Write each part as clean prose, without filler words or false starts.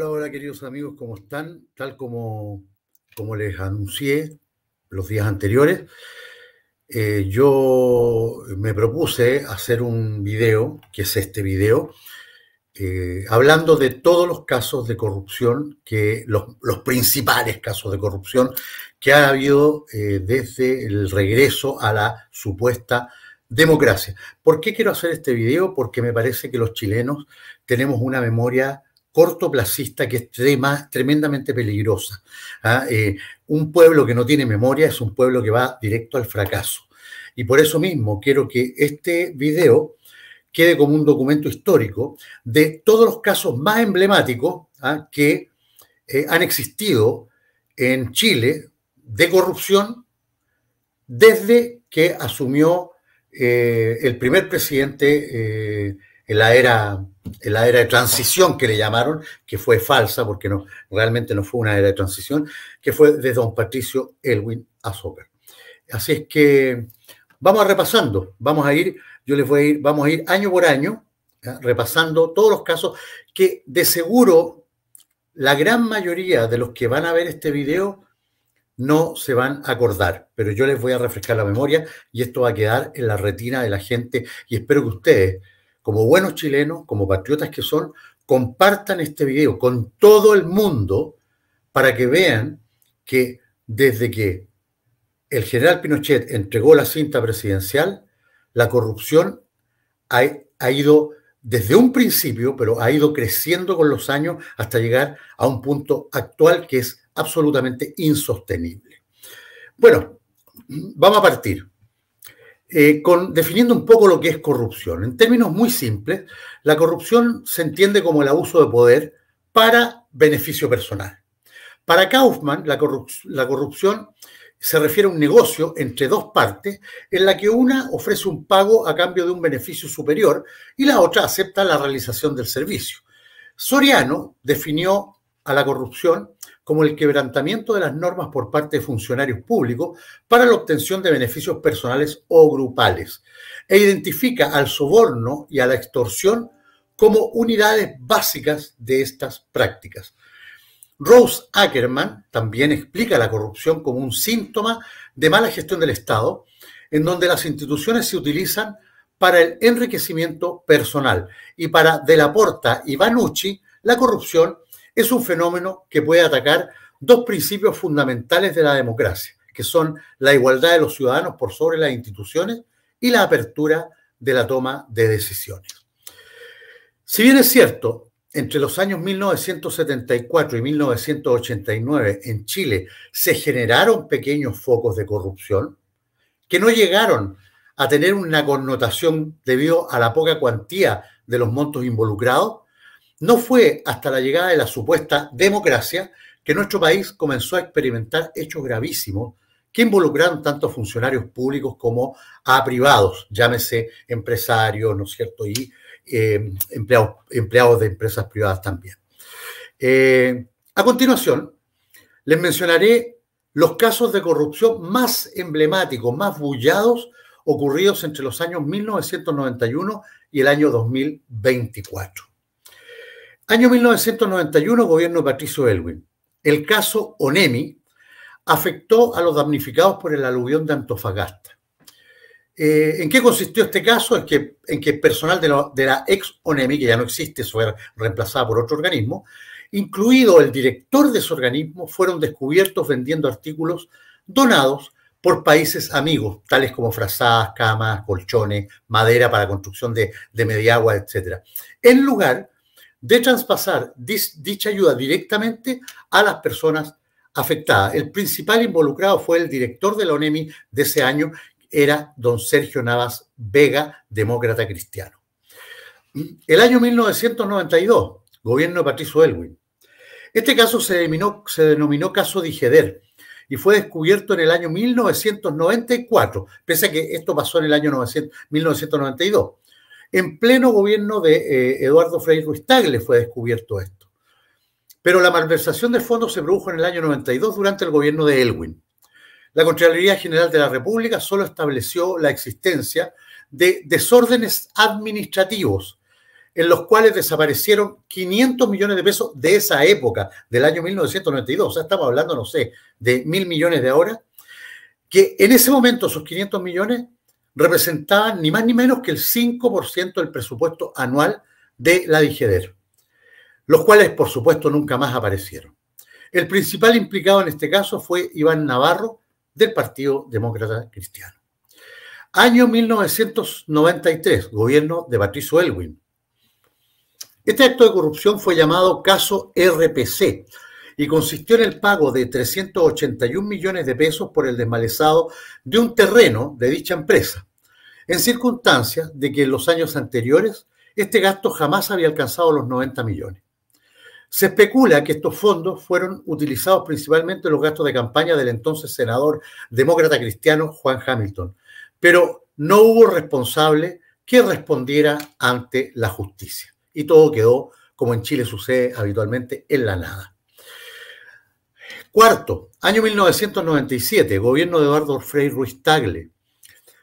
Hola, hola queridos amigos, ¿cómo están? Tal como les anuncié los días anteriores, yo me propuse hacer un video, que es este video, hablando de todos los casos de corrupción, los principales casos de corrupción que ha habido desde el regreso a la supuesta democracia. ¿Por qué quiero hacer este video? Porque me parece que los chilenos tenemos una memoria cortoplacista que es tremendamente peligrosa. Un pueblo que no tiene memoria es un pueblo que va directo al fracaso. Y por eso mismo quiero que este video quede como un documento histórico de todos los casos más emblemáticos que han existido en Chile de corrupción desde que asumió el primer presidente en la era de transición que le llamaron, que fue falsa porque realmente no fue una era de transición, que fue de don Patricio Elwin Azocar. Así es que vamos repasando, vamos a ir año por año, repasando todos los casos que de seguro la gran mayoría de los que van a ver este video no se van a acordar, pero yo les voy a refrescar la memoria y esto va a quedar en la retina de la gente y espero que ustedes, como buenos chilenos, como patriotas que son, compartan este video con todo el mundo para que vean que desde que el general Pinochet entregó la cinta presidencial, la corrupción ha ido desde un principio, pero ha ido creciendo con los años hasta llegar a un punto actual que es absolutamente insostenible. Bueno, vamos a partir definiendo un poco lo que es corrupción. En términos muy simples, la corrupción se entiende como el abuso de poder para beneficio personal. Para Kaufman, la corrupción se refiere a un negocio entre dos partes en la que una ofrece un pago a cambio de un beneficio superior y la otra acepta la realización del servicio. Soriano definió a la corrupción como el quebrantamiento de las normas por parte de funcionarios públicos para la obtención de beneficios personales o grupales e identifica al soborno y a la extorsión como unidades básicas de estas prácticas. Rose Ackerman también explica la corrupción como un síntoma de mala gestión del Estado, en donde las instituciones se utilizan para el enriquecimiento personal. Y para De la Porta y Vanucci, la corrupción es un fenómeno que puede atacar dos principios fundamentales de la democracia, que son la igualdad de los ciudadanos por sobre las instituciones y la apertura de la toma de decisiones. Si bien es cierto, entre los años 1974 y 1989 en Chile se generaron pequeños focos de corrupción que no llegaron a tener una connotación debido a la poca cuantía de los montos involucrados, no fue hasta la llegada de la supuesta democracia que nuestro país comenzó a experimentar hechos gravísimos que involucraron tanto a funcionarios públicos como a privados, llámese empresarios, ¿no es cierto?, y empleados de empresas privadas también. A continuación, les mencionaré los casos de corrupción más emblemáticos, más bullados, ocurridos entre los años 1991 y el año 2024. Año 1991, gobierno de Patricio Elwin. El caso ONEMI afectó a los damnificados por el aluvión de Antofagasta. ¿En qué consistió este caso? En que personal de la ex ONEMI, que ya no existe, fue reemplazada por otro organismo, incluido el director de ese organismo, fueron descubiertos vendiendo artículos donados por países amigos, tales como frazadas, camas, colchones, madera para construcción de mediaguas, etc., en lugar de traspasar dicha ayuda directamente a las personas afectadas. El principal involucrado fue el director de la ONEMI de ese año, era don Sergio Navas Vega, demócrata cristiano. El año 1992, gobierno de Patricio Elwin. Este caso se denominó caso Dijeder y fue descubierto en el año 1994, pese a que esto pasó en el año 1992. En pleno gobierno de Eduardo Frei Ruiz-Tagle fue descubierto esto. Pero la malversación de fondos se produjo en el año 92 durante el gobierno de Elwin. La Contraloría General de la República solo estableció la existencia de desórdenes administrativos en los cuales desaparecieron 500 millones de pesos de esa época, del año 1992. O sea, estamos hablando, no sé, de 1.000 millones de ahora, que en ese momento esos 500 millones representaban ni más ni menos que el 5% del presupuesto anual de la Dijeder, los cuales, por supuesto, nunca más aparecieron. El principal implicado en este caso fue Iván Navarro, del Partido Demócrata Cristiano. Año 1993, gobierno de Patricio Aylwin. Este acto de corrupción fue llamado caso RPC y consistió en el pago de 381 millones de pesos por el desmalezado de un terreno de dicha empresa, en circunstancias de que en los años anteriores este gasto jamás había alcanzado los 90 millones. Se especula que estos fondos fueron utilizados principalmente en los gastos de campaña del entonces senador demócrata cristiano Juan Hamilton, pero no hubo responsable que respondiera ante la justicia. Y todo quedó, como en Chile sucede habitualmente, en la nada. Cuarto, año 1997, gobierno de Eduardo Frei Ruiz-Tagle.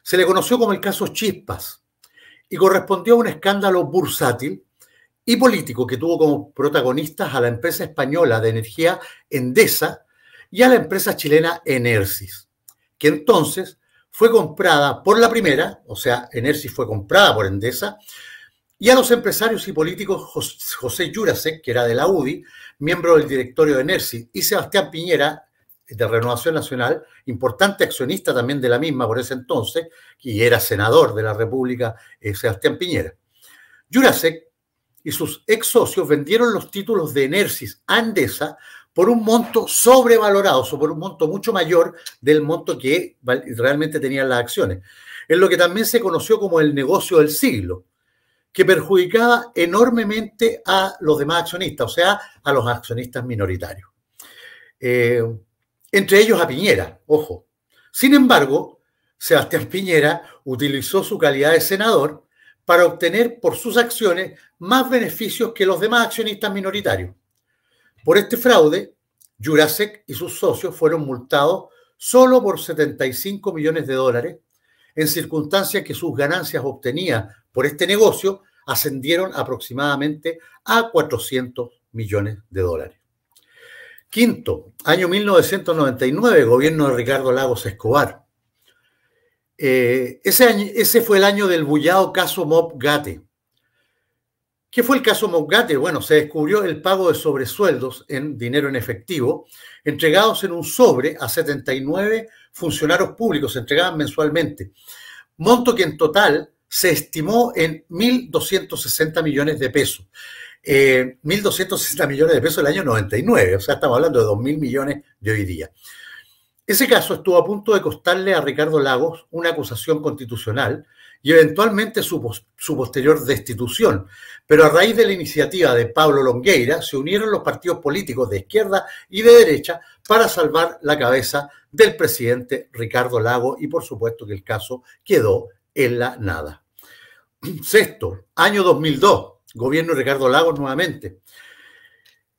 Se le conoció como el caso Chispas y correspondió a un escándalo bursátil y político que tuvo como protagonistas a la empresa española de energía Endesa y a la empresa chilena Enersys, que entonces fue comprada por la primera, o sea, Enersys fue comprada por Endesa, y a los empresarios y políticos José Jurasek, que era de la UDI, miembro del directorio de Enersys, y Sebastián Piñera, de Renovación Nacional, importante accionista también de la misma por ese entonces, y era senador de la República, Sebastián Piñera. Jurasek y sus ex socios vendieron los títulos de Enersys a Endesa por un monto sobrevalorado, o por un monto mucho mayor del monto que realmente tenían las acciones, en lo que también se conoció como el negocio del siglo, que perjudicaba enormemente a los demás accionistas, o sea, a los accionistas minoritarios. Entre ellos a Piñera, ojo. Sin embargo, Sebastián Piñera utilizó su calidad de senador para obtener por sus acciones más beneficios que los demás accionistas minoritarios. Por este fraude, Jurasek y sus socios fueron multados solo por 75 millones de dólares, en circunstancias que sus ganancias obtenidas por este negocio ascendieron aproximadamente a 400 millones de dólares. Quinto, año 1999, gobierno de Ricardo Lagos Escobar. Ese fue el año del bullado caso Mop-Gate. ¿Qué fue el caso Mop-Gate? Bueno, se descubrió el pago de sobresueldos en dinero en efectivo, entregados en un sobre a 79 funcionarios públicos, se entregaban mensualmente, monto que en total se estimó en 1.260 millones de pesos. 1.260 millones de pesos el año 99, o sea, estamos hablando de 2.000 millones de hoy día. Ese caso estuvo a punto de costarle a Ricardo Lagos una acusación constitucional y eventualmente su posterior destitución, pero a raíz de la iniciativa de Pablo Longueira se unieron los partidos políticos de izquierda y de derecha para salvar la cabeza del presidente Ricardo Lagos y por supuesto que el caso quedó en la nada. Sexto, año 2002, gobierno de Ricardo Lagos nuevamente.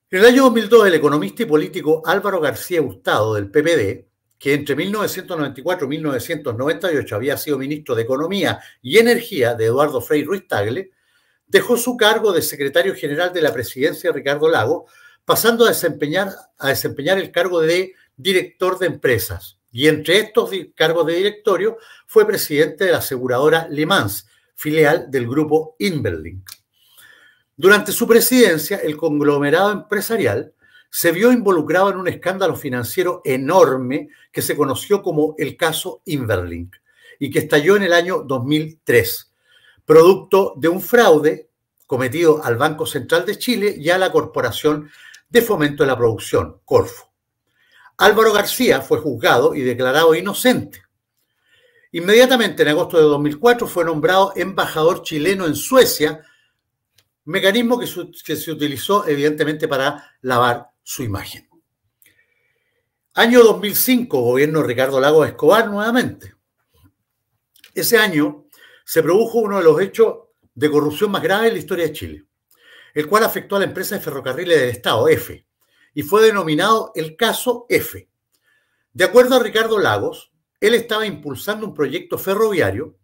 En el año 2002, el economista y político Álvaro García Hurtado, del PPD, que entre 1994 y 1998 había sido ministro de Economía y Energía de Eduardo Frei Ruiz-Tagle, dejó su cargo de secretario general de la presidencia de Ricardo Lagos, pasando a desempeñar el cargo de director de empresas. Y entre estos cargos de directorio fue presidente de la aseguradora Le Mans, filial del grupo Inverlink. Durante su presidencia, el conglomerado empresarial se vio involucrado en un escándalo financiero enorme que se conoció como el caso Inverlink y que estalló en el año 2003, producto de un fraude cometido al Banco Central de Chile y a la Corporación de Fomento de la Producción, Corfo. Álvaro García fue juzgado y declarado inocente. Inmediatamente, en agosto de 2004, fue nombrado embajador chileno en Suecia, mecanismo que se utilizó evidentemente para lavar su imagen. Año 2005, gobierno de Ricardo Lagos Escobar nuevamente. Ese año se produjo uno de los hechos de corrupción más graves en la historia de Chile, el cual afectó a la empresa de ferrocarriles del Estado, EFE, y fue denominado el caso EFE. De acuerdo a Ricardo Lagos, él estaba impulsando un proyecto ferroviario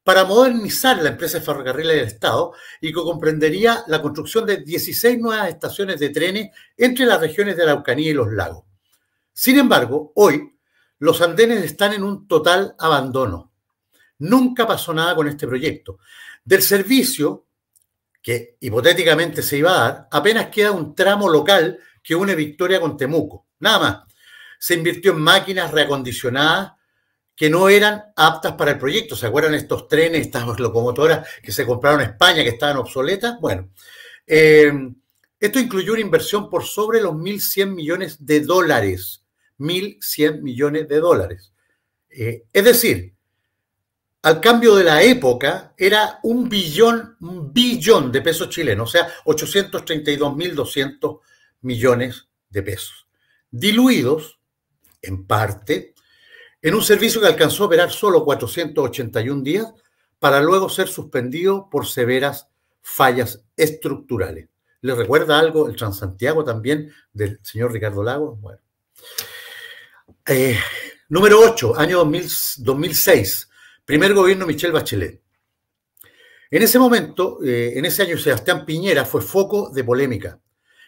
para modernizar la empresa de ferrocarriles del Estado y que comprendería la construcción de 16 nuevas estaciones de trenes entre las regiones de Araucanía y los lagos. Sin embargo, hoy los andenes están en un total abandono. Nunca pasó nada con este proyecto. Del servicio que hipotéticamente se iba a dar, apenas queda un tramo local que une Victoria con Temuco. Nada más. Se invirtió en máquinas reacondicionadas que no eran aptas para el proyecto. ¿Se acuerdan estos trenes, estas locomotoras que se compraron en España que estaban obsoletas? Bueno, esto incluyó una inversión por sobre los 1.100 millones de dólares. 1.100 millones de dólares. Es decir, al cambio de la época era un billón de pesos chilenos, o sea, 832.200 millones de pesos, diluidos en parte en un servicio que alcanzó a operar solo 481 días para luego ser suspendido por severas fallas estructurales. ¿Le recuerda algo el Transantiago también del señor Ricardo Lagos? Bueno. Número 8, año 2006, primer gobierno Michelle Bachelet. En ese momento, en ese año, Sebastián Piñera fue foco de polémica,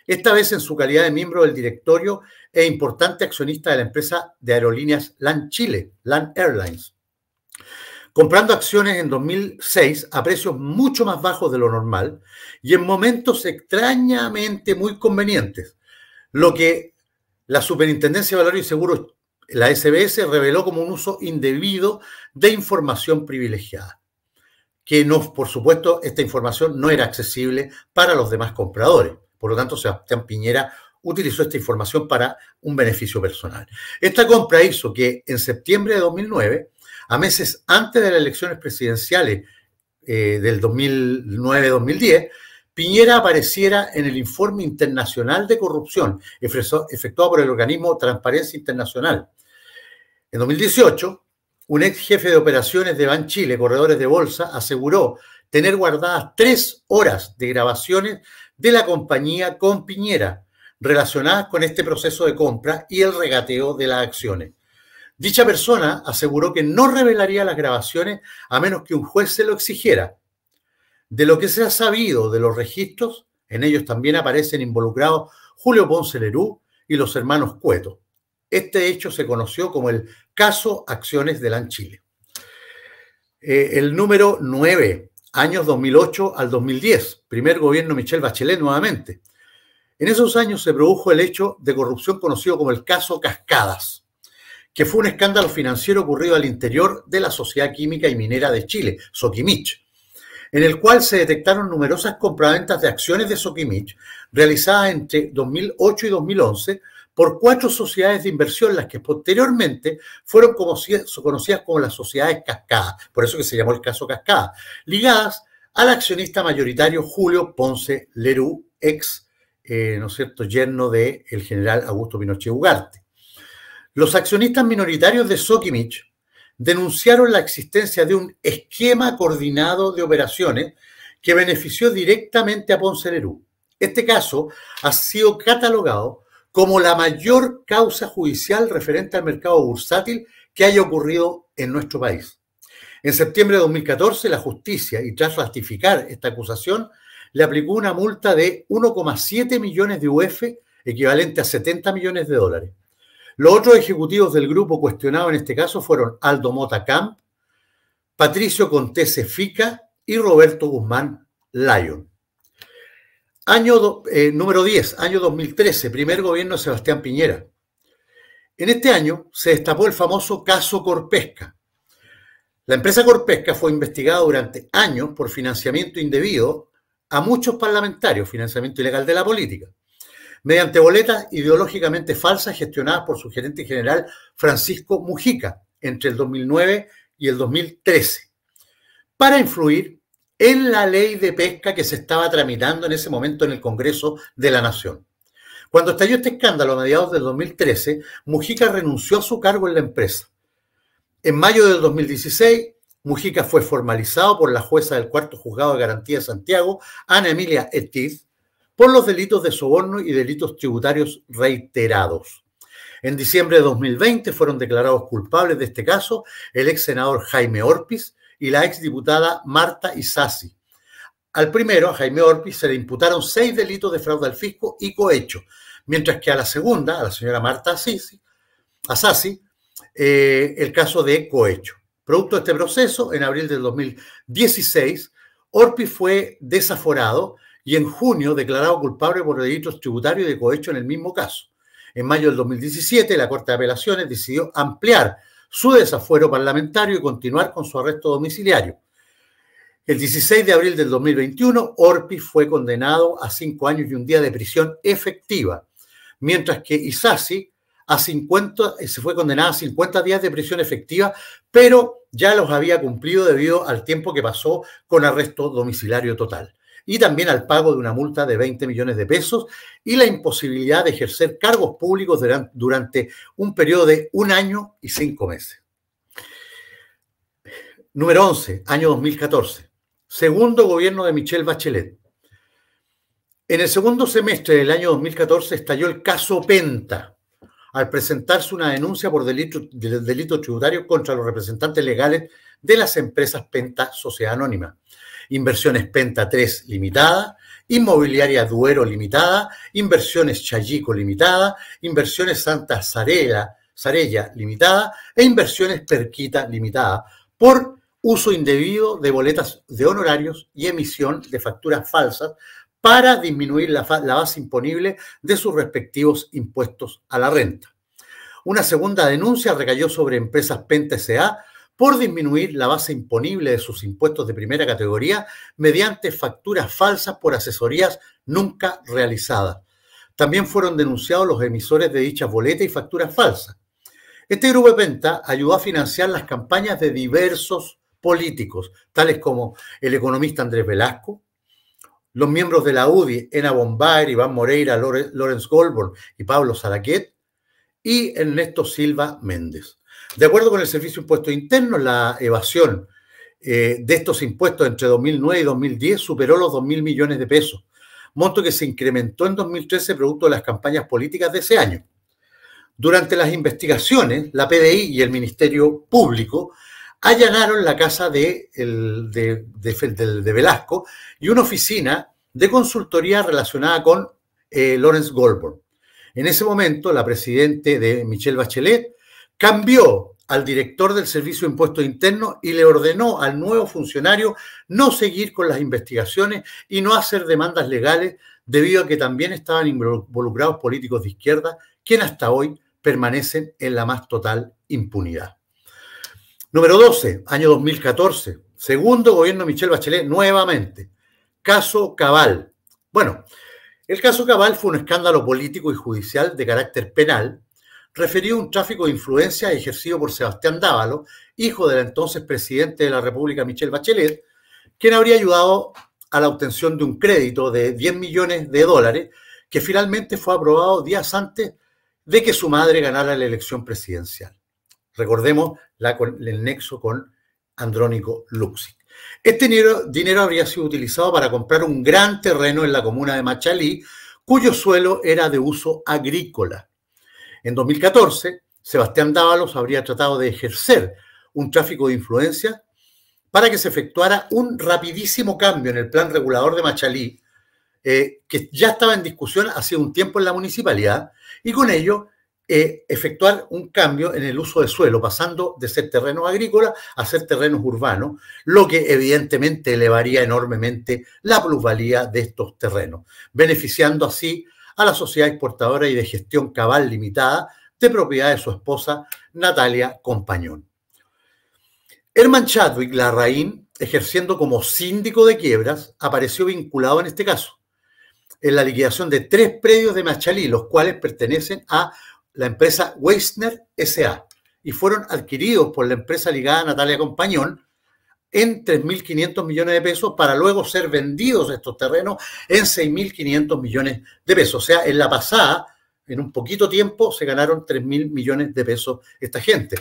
esta vez en su calidad de miembro del directorio e importante accionista de la empresa de aerolíneas LAN Chile, LAN Airlines, comprando acciones en 2006 a precios mucho más bajos de lo normal y en momentos extrañamente muy convenientes, lo que la Superintendencia de Valores y Seguros, la SBS, reveló como un uso indebido de información privilegiada, que no, por supuesto, esta información no era accesible para los demás compradores. Por lo tanto, Sebastián Piñera utilizó esta información para un beneficio personal. Esta compra hizo que en septiembre de 2009, a meses antes de las elecciones presidenciales del 2009-2010, Piñera apareciera en el informe internacional de corrupción efectuado por el organismo Transparencia Internacional. En 2018, un ex jefe de operaciones de Banchile, Corredores de Bolsa, aseguró tener guardadas 3 horas de grabaciones de la compañía con Piñera relacionadas con este proceso de compra y el regateo de las acciones. Dicha persona aseguró que no revelaría las grabaciones a menos que un juez se lo exigiera. De lo que se ha sabido de los registros, en ellos también aparecen involucrados Julio Ponce Lerú y los hermanos Cueto. Este hecho se conoció como el caso Acciones de LAN Chile. El número 9, años 2008 al 2010, primer gobierno Michelle Bachelet nuevamente. En esos años se produjo el hecho de corrupción conocido como el caso Cascadas, que fue un escándalo financiero ocurrido al interior de la Sociedad Química y Minera de Chile, Soquimich, en el cual se detectaron numerosas compraventas de acciones de Soquimich realizadas entre 2008 y 2011 por 4 sociedades de inversión, las que posteriormente fueron conocidas como las sociedades Cascada, por eso que se llamó el caso Cascada, ligadas al accionista mayoritario Julio Ponce Lerú, ex, ¿no es cierto?, yerno del general Augusto Pinochet Ugarte. Los accionistas minoritarios de Soquimich denunciaron la existencia de un esquema coordinado de operaciones que benefició directamente a Ponce Lerú. Este caso ha sido catalogado como la mayor causa judicial referente al mercado bursátil que haya ocurrido en nuestro país. En septiembre de 2014, la justicia, y tras ratificar esta acusación, le aplicó una multa de 1,7 millones de UF, equivalente a 70 millones de dólares. Los otros ejecutivos del grupo cuestionado en este caso fueron Aldo Mota Camp, Patricio Contese Fica y Roberto Guzmán Lyon. Número 10, año 2013, primer gobierno de Sebastián Piñera. En este año se destapó el famoso caso Corpesca. La empresa Corpesca fue investigada durante años por financiamiento indebido a muchos parlamentarios, financiamiento ilegal de la política, mediante boletas ideológicamente falsas gestionadas por su gerente general Francisco Mujica entre el 2009 y el 2013, para influir en la ley de pesca que se estaba tramitando en ese momento en el Congreso de la Nación. Cuando estalló este escándalo a mediados del 2013, Mujica renunció a su cargo en la empresa. En mayo del 2016, Mujica fue formalizado por la jueza del Cuarto Juzgado de Garantía de Santiago, Ana Emilia Etiz, por los delitos de soborno y delitos tributarios reiterados. En diciembre de 2020 fueron declarados culpables de este caso el ex senador Jaime Orpiz y la exdiputada Marta Isasi. Al primero, a Jaime Orpi, se le imputaron 6 delitos de fraude al fisco y cohecho, mientras que a la segunda, a la señora Marta Isasi, el caso de cohecho. Producto de este proceso, en abril del 2016, Orpi fue desaforado y en junio declarado culpable por delitos tributarios y de cohecho en el mismo caso. En mayo del 2017, la Corte de Apelaciones decidió ampliar su desafuero parlamentario y continuar con su arresto domiciliario. El 16 de abril del 2021, Orpi fue condenado a 5 años y un día de prisión efectiva, mientras que Isasi se fue condenada a 50 días de prisión efectiva, pero ya los había cumplido debido al tiempo que pasó con arresto domiciliario total. Y también al pago de una multa de 20 millones de pesos y la imposibilidad de ejercer cargos públicos durante un periodo de 1 año y 5 meses. Número 11, año 2014. Segundo gobierno de Michelle Bachelet. En el segundo semestre del año 2014 estalló el caso Penta, al presentarse una denuncia por delito tributario contra los representantes legales de las empresas Penta Sociedad Anónima, Inversiones Penta 3 Limitada, Inmobiliaria Duero Limitada, Inversiones Chayico Limitada, Inversiones Santa Sarella Limitada e Inversiones Perquita Limitada, por uso indebido de boletas de honorarios y emisión de facturas falsas para disminuir la base imponible de sus respectivos impuestos a la renta. Una segunda denuncia recayó sobre Empresas Penta S.A. por disminuir la base imponible de sus impuestos de primera categoría mediante facturas falsas por asesorías nunca realizadas. También fueron denunciados los emisores de dichas boletas y facturas falsas. Este grupo de Penta ayudó a financiar las campañas de diversos políticos, tales como el economista Andrés Velasco, los miembros de la UDI, Ena Bombaer, Iván Moreira, Lawrence Goldborn y Pablo Salaquet, y Ernesto Silva Méndez. De acuerdo con el Servicio de Impuestos Internos, la evasión de estos impuestos entre 2009 y 2010 superó los 2.000 millones de pesos, monto que se incrementó en 2013 producto de las campañas políticas de ese año. Durante las investigaciones, la PDI y el Ministerio Público allanaron la casa de Velasco y una oficina de consultoría relacionada con Lawrence Goldborn. En ese momento, la presidenta de Michelle Bachelet cambió al director del Servicio de Impuestos Internos y le ordenó al nuevo funcionario no seguir con las investigaciones y no hacer demandas legales, debido a que también estaban involucrados políticos de izquierda, quienes hasta hoy permanecen en la más total impunidad. Número 12, año 2014. Segundo gobierno de Michelle Bachelet, nuevamente. Caso Cabal. Bueno, el caso Cabal fue un escándalo político y judicial de carácter penal, referido a un tráfico de influencia ejercido por Sebastián Dávalo, hijo del entonces presidente de la República, Michelle Bachelet, quien habría ayudado a la obtención de un crédito de 10 millones de dólares, que finalmente fue aprobado días antes de que su madre ganara la elección presidencial. Recordemos el nexo con Andrónico Luksic. Este dinero habría sido utilizado para comprar un gran terreno en la comuna de Machalí, cuyo suelo era de uso agrícola. En 2014, Sebastián Dávalos habría tratado de ejercer un tráfico de influencia para que se efectuara un rapidísimo cambio en el plan regulador de Machalí, que ya estaba en discusión hace un tiempo en la municipalidad, y con ello efectuar un cambio en el uso de suelo, pasando de ser terrenos agrícolas a ser terrenos urbanos, lo que evidentemente elevaría enormemente la plusvalía de estos terrenos, beneficiando así a la sociedad exportadora y de gestión Cabal Limitada, de propiedad de su esposa Natalia Compañón. Herman Chadwick Larraín, ejerciendo como síndico de quiebras, apareció vinculado en este caso, en la liquidación de 3 predios de Machalí, los cuales pertenecen a la empresa Weissner S.A. y fueron adquiridos por la empresa ligada a Natalia Compañón en 3.500 millones de pesos para luego ser vendidos estos terrenos en 6.500 millones de pesos. O sea, en la pasada, en un poquito tiempo, se ganaron 3.000 millones de pesos esta gente.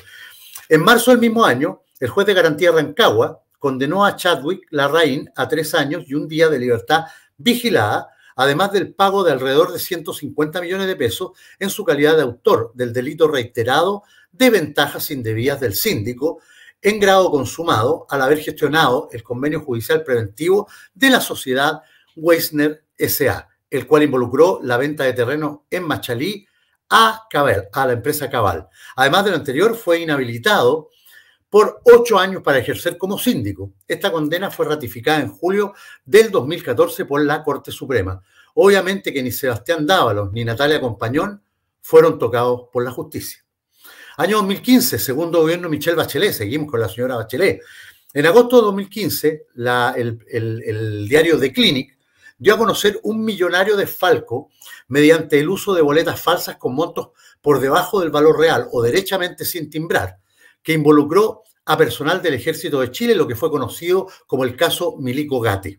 En marzo del mismo año, el juez de garantía Rancagua condenó a Chadwick Larraín a 3 años y un día de libertad vigilada, además del pago de alrededor de 150 millones de pesos en su calidad de autor del delito reiterado de ventajas indebidas del síndico en grado consumado al haber gestionado el convenio judicial preventivo de la sociedad Weissner S.A., el cual involucró la venta de terreno en Machalí a la empresa Cabal. Además de lo anterior, fue inhabilitado por 8 años para ejercer como síndico. Esta condena fue ratificada en julio del 2014 por la Corte Suprema. Obviamente que ni Sebastián Dávalos ni Natalia Compañón fueron tocados por la justicia. Año 2015, segundo gobierno Michelle Bachelet, seguimos con la señora Bachelet. En agosto de 2015, el diario The Clinic dio a conocer un millonario desfalco mediante el uso de boletas falsas con montos por debajo del valor real o derechamente sin timbrar, que involucró a personal del Ejército de Chile, lo que fue conocido como el caso Milico Gatti.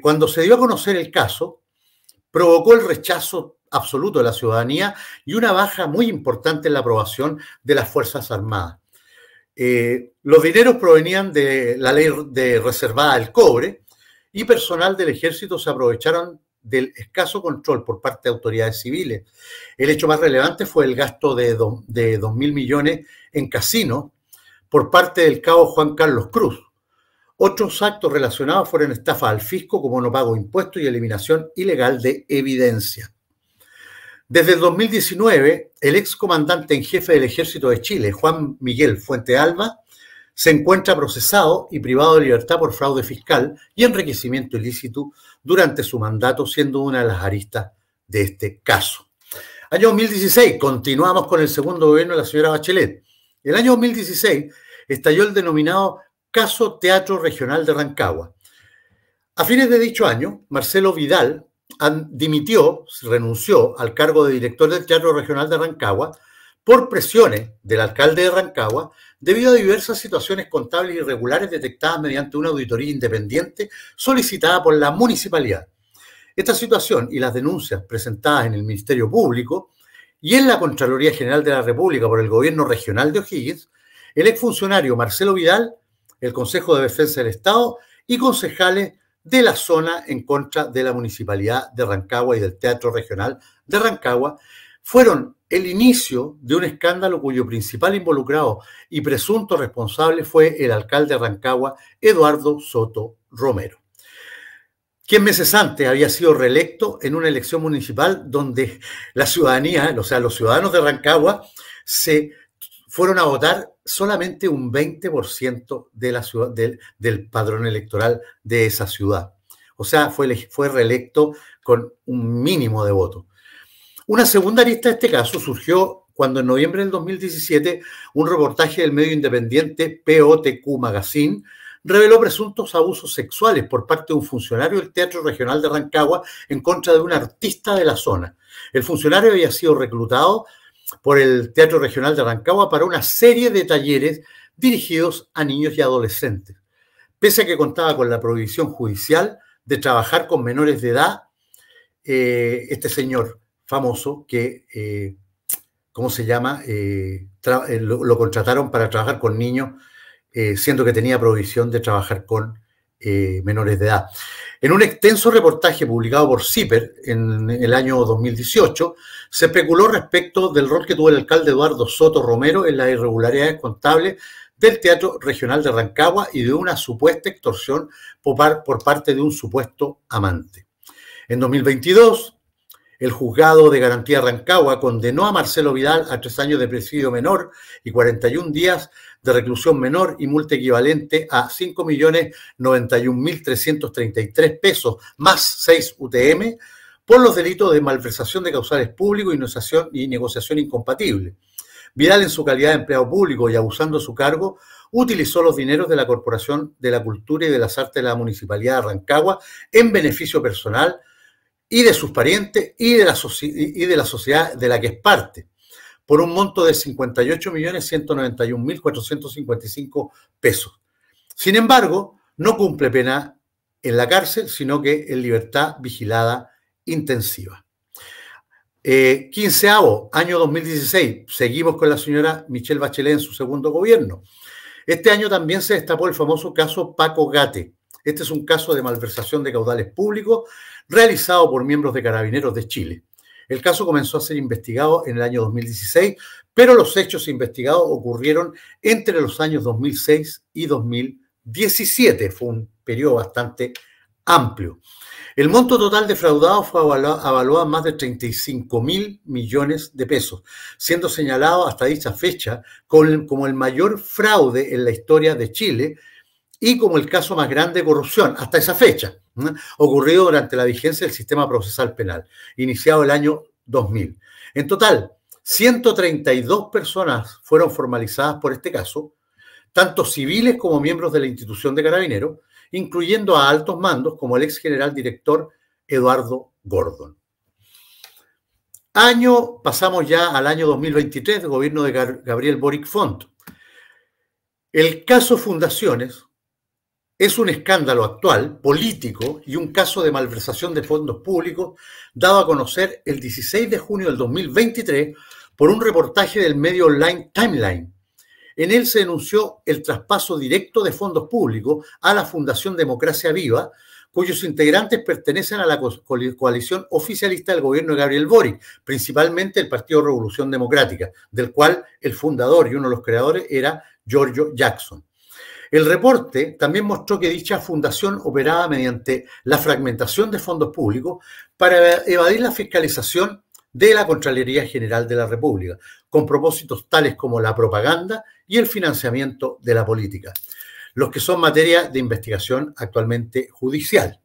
Cuando se dio a conocer el caso, provocó el rechazo absoluto de la ciudadanía y una baja muy importante en la aprobación de las Fuerzas Armadas. Los dineros provenían de la ley reservada al cobre y personal del Ejército se aprovecharon del escaso control por parte de autoridades civiles. El hecho más relevante fue el gasto de 2.000 millones en casinos por parte del cabo Juan Carlos Cruz. Otros actos relacionados fueron estafa al fisco como no pago de impuestos y eliminación ilegal de evidencia. Desde el 2019, el excomandante en jefe del Ejército de Chile, Juan Miguel Fuente Alba, se encuentra procesado y privado de libertad por fraude fiscal y enriquecimiento ilícito durante su mandato, siendo una de las aristas de este caso. Año 2016, continuamos con el segundo gobierno de la señora Bachelet. El año 2016 estalló el denominado Caso Teatro Regional de Rancagua. A fines de dicho año, Marcelo Vidal renunció al cargo de director del Teatro Regional de Rancagua por presiones del alcalde de Rancagua debido a diversas situaciones contables irregulares detectadas mediante una auditoría independiente solicitada por la municipalidad. Esta situación y las denuncias presentadas en el Ministerio Público y en la Contraloría General de la República por el Gobierno Regional de O'Higgins, el exfuncionario Marcelo Vidal, el Consejo de Defensa del Estado y concejales de la zona en contra de la Municipalidad de Rancagua y del Teatro Regional de Rancagua fueron el inicio de un escándalo cuyo principal involucrado y presunto responsable fue el alcalde de Rancagua, Eduardo Soto Romero, quien meses antes había sido reelecto en una elección municipal donde la ciudadanía, o sea, los ciudadanos de Rancagua, se fueron a votar solamente un 20% de la ciudad, del padrón electoral de esa ciudad. O sea, fue reelecto con un mínimo de votos. Una segunda arista de este caso surgió cuando en noviembre del 2017 un reportaje del medio independiente POTQ Magazine reveló presuntos abusos sexuales por parte de un funcionario del Teatro Regional de Rancagua en contra de un artista de la zona. El funcionario había sido reclutado por el Teatro Regional de Rancagua para una serie de talleres dirigidos a niños y adolescentes. Pese a que contaba con la prohibición judicial de trabajar con menores de edad, este señor famoso que, ¿cómo se llama? Lo contrataron para trabajar con niños, siendo que tenía prohibición de trabajar con menores de edad. En un extenso reportaje publicado por CIPER en el año 2018, se especuló respecto del rol que tuvo el alcalde Eduardo Soto Romero en las irregularidades contables del Teatro Regional de Rancagua y de una supuesta extorsión por parte de un supuesto amante. En 2022, el juzgado de garantía Rancagua condenó a Marcelo Vidal a 3 años de presidio menor y 41 días de reclusión menor y multa equivalente a 5.091.333 pesos más 6 UTM por los delitos de malversación de causales públicos y negociación incompatible. Vidal, en su calidad de empleado público y abusando de su cargo, utilizó los dineros de la Corporación de la Cultura y de las Artes de la Municipalidad de Rancagua en beneficio personal y de sus parientes y de la sociedad de la que es parte, por un monto de 58.191.455 pesos. Sin embargo, no cumple pena en la cárcel, sino que en libertad vigilada intensiva. 15º, año 2016, seguimos con la señora Michelle Bachelet en su segundo gobierno. Este año también se destapó el famoso caso Paco Gate. Este es un caso de malversación de caudales públicos realizado por miembros de Carabineros de Chile. El caso comenzó a ser investigado en el año 2016, pero los hechos investigados ocurrieron entre los años 2006 y 2017. Fue un periodo bastante amplio. El monto total defraudado fue evaluado en más de 35.000 millones de pesos, siendo señalado hasta dicha fecha como el mayor fraude en la historia de Chile y como el caso más grande de corrupción hasta esa fecha, ocurrido durante la vigencia del sistema procesal penal, iniciado el año 2000. En total, 132 personas fueron formalizadas por este caso, tanto civiles como miembros de la institución de Carabineros, incluyendo a altos mandos como el ex general director Eduardo Gordon. Pasamos ya al año 2023 del gobierno de Gabriel Boric Font. El caso Fundaciones es un escándalo actual, político, y un caso de malversación de fondos públicos dado a conocer el 16 de junio del 2023 por un reportaje del medio online Timeline. En él se denunció el traspaso directo de fondos públicos a la Fundación Democracia Viva, cuyos integrantes pertenecen a la coalición oficialista del gobierno de Gabriel Boric, principalmente el Partido Revolución Democrática, del cual el fundador y uno de los creadores era Giorgio Jackson. El reporte también mostró que dicha fundación operaba mediante la fragmentación de fondos públicos para evadir la fiscalización de la Contraloría General de la República, con propósitos tales como la propaganda y el financiamiento de la política, los que son materia de investigación actualmente judicial.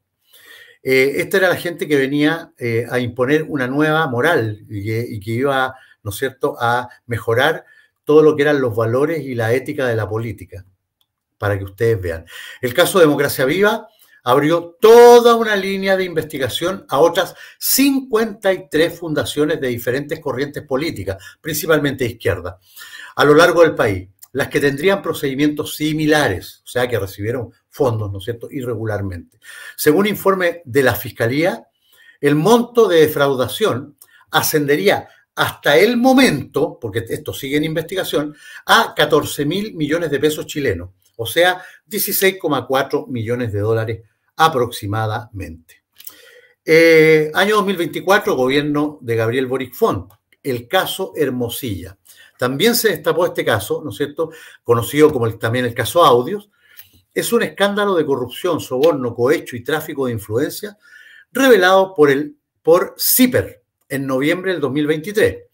Esta era la gente que venía a imponer una nueva moral y que iba, ¿no es cierto?, a mejorar todo lo que eran los valores y la ética de la política, para que ustedes vean. El caso Democracia Viva abrió toda una línea de investigación a otras 53 fundaciones de diferentes corrientes políticas, principalmente de izquierda, a lo largo del país, las que tendrían procedimientos similares, o sea, que recibieron fondos, ¿no es cierto?, irregularmente. Según informe de la Fiscalía, el monto de defraudación ascendería hasta el momento, porque esto sigue en investigación, a 14.000 millones de pesos chilenos, o sea, 16,4 millones de dólares aproximadamente. Año 2024, gobierno de Gabriel Boric Font, el caso Hermosilla. También se destapó este caso, ¿no es cierto?, conocido como también el caso Audios. Es un escándalo de corrupción, soborno, cohecho y tráfico de influencia revelado por CIPER en noviembre del 2023.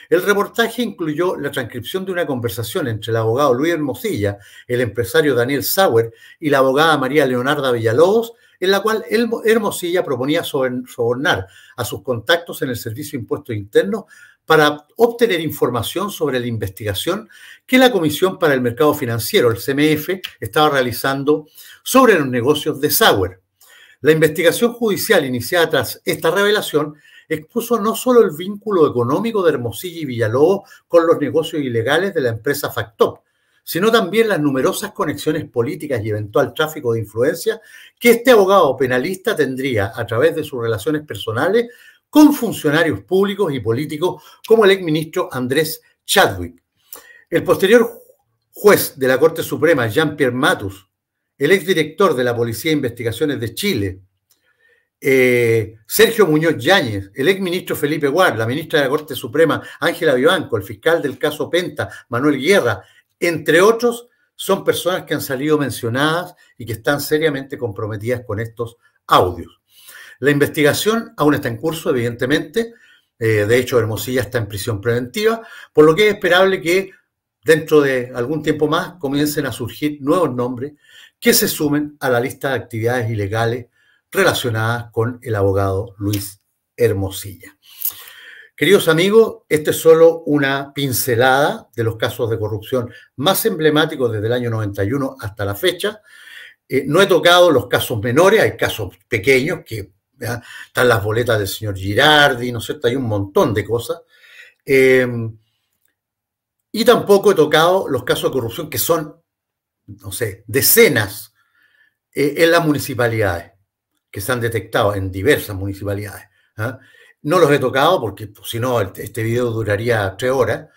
El reportaje incluyó la transcripción de una conversación entre el abogado Luis Hermosilla, el empresario Daniel Sauer y la abogada María Leonarda Villalobos, en la cual Hermosilla proponía sobornar a sus contactos en el Servicio de Impuestos Internos para obtener información sobre la investigación que la Comisión para el Mercado Financiero, el CMF, estaba realizando sobre los negocios de Sauer. La investigación judicial iniciada tras esta revelación expuso no solo el vínculo económico de Hermosilla y Villalobos con los negocios ilegales de la empresa Factop, sino también las numerosas conexiones políticas y eventual tráfico de influencia que este abogado penalista tendría a través de sus relaciones personales con funcionarios públicos y políticos como el exministro Andrés Chadwick. El posterior juez de la Corte Suprema, Jean-Pierre Matus, el exdirector de la Policía de Investigaciones de Chile, Sergio Muñoz Yáñez, el exministro Felipe Guard, la ministra de la Corte Suprema Ángela Vivanco, el fiscal del caso Penta, Manuel Guerra, entre otros, son personas que han salido mencionadas y que están seriamente comprometidas con estos audios. La investigación aún está en curso, evidentemente. De hecho, Hermosilla está en prisión preventiva, por lo que es esperable que dentro de algún tiempo más comiencen a surgir nuevos nombres que se sumen a la lista de actividades ilegales relacionadas con el abogado Luis Hermosilla. Queridos amigos, esta es solo una pincelada de los casos de corrupción más emblemáticos desde el año 91 hasta la fecha. No he tocado los casos menores, hay casos pequeños que están las boletas del señor Girardi, ¿no es cierto? Hay un montón de cosas. Y tampoco he tocado los casos de corrupción que son, no sé, decenas en las municipalidades, que se han detectado en diversas municipalidades. No los he tocado porque si no este video duraría 3 horas.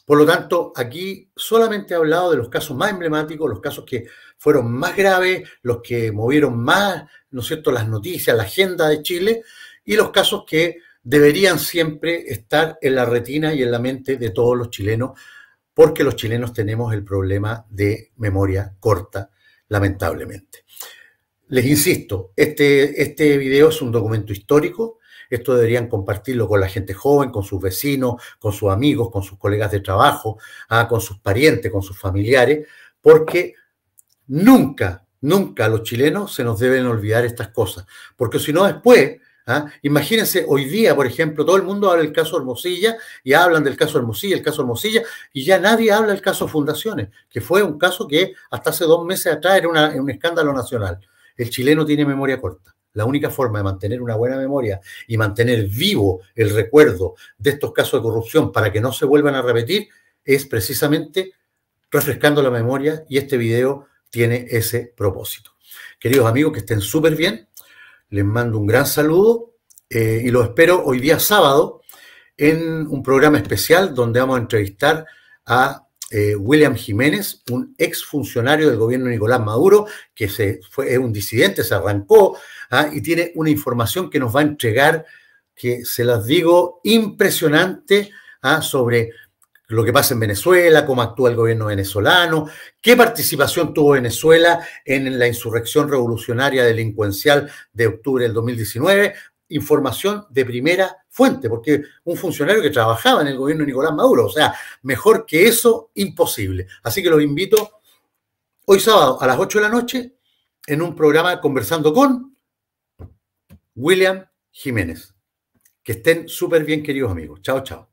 Por lo tanto, aquí solamente he hablado de los casos más emblemáticos, los casos que fueron más graves, los que movieron más, ¿no es cierto?, las noticias, la agenda de Chile, y los casos que deberían siempre estar en la retina y en la mente de todos los chilenos, porque los chilenos tenemos el problema de memoria corta, lamentablemente. Les insisto, este video es un documento histórico. Esto deberían compartirlo con la gente joven, con sus vecinos, con sus amigos, con sus colegas de trabajo, con sus parientes, con sus familiares, porque nunca, nunca a los chilenos se nos deben olvidar estas cosas, porque si no después, imagínense, hoy día, por ejemplo, todo el mundo habla del caso Hermosilla y hablan del caso Hermosilla, el caso Hermosilla, y ya nadie habla del caso Fundaciones, que fue un caso que hasta hace 2 meses atrás era un escándalo nacional. El chileno tiene memoria corta. La única forma de mantener una buena memoria y mantener vivo el recuerdo de estos casos de corrupción para que no se vuelvan a repetir es precisamente refrescando la memoria, y este video tiene ese propósito. Queridos amigos, que estén súper bien. Les mando un gran saludo y los espero hoy día sábado en un programa especial donde vamos a entrevistar a William Jiménez, un exfuncionario del gobierno de Nicolás Maduro, que es un disidente, se arrancó y tiene una información que nos va a entregar, que se las digo, impresionante sobre lo que pasa en Venezuela, cómo actúa el gobierno venezolano, qué participación tuvo Venezuela en la insurrección revolucionaria delincuencial de octubre del 2019, información de primera fuente, porque un funcionario que trabajaba en el gobierno de Nicolás Maduro, o sea, mejor que eso, imposible. Así que los invito hoy sábado a las 8 de la noche en un programa conversando con William Jiménez. Que estén súper bien, queridos amigos. Chao, chao.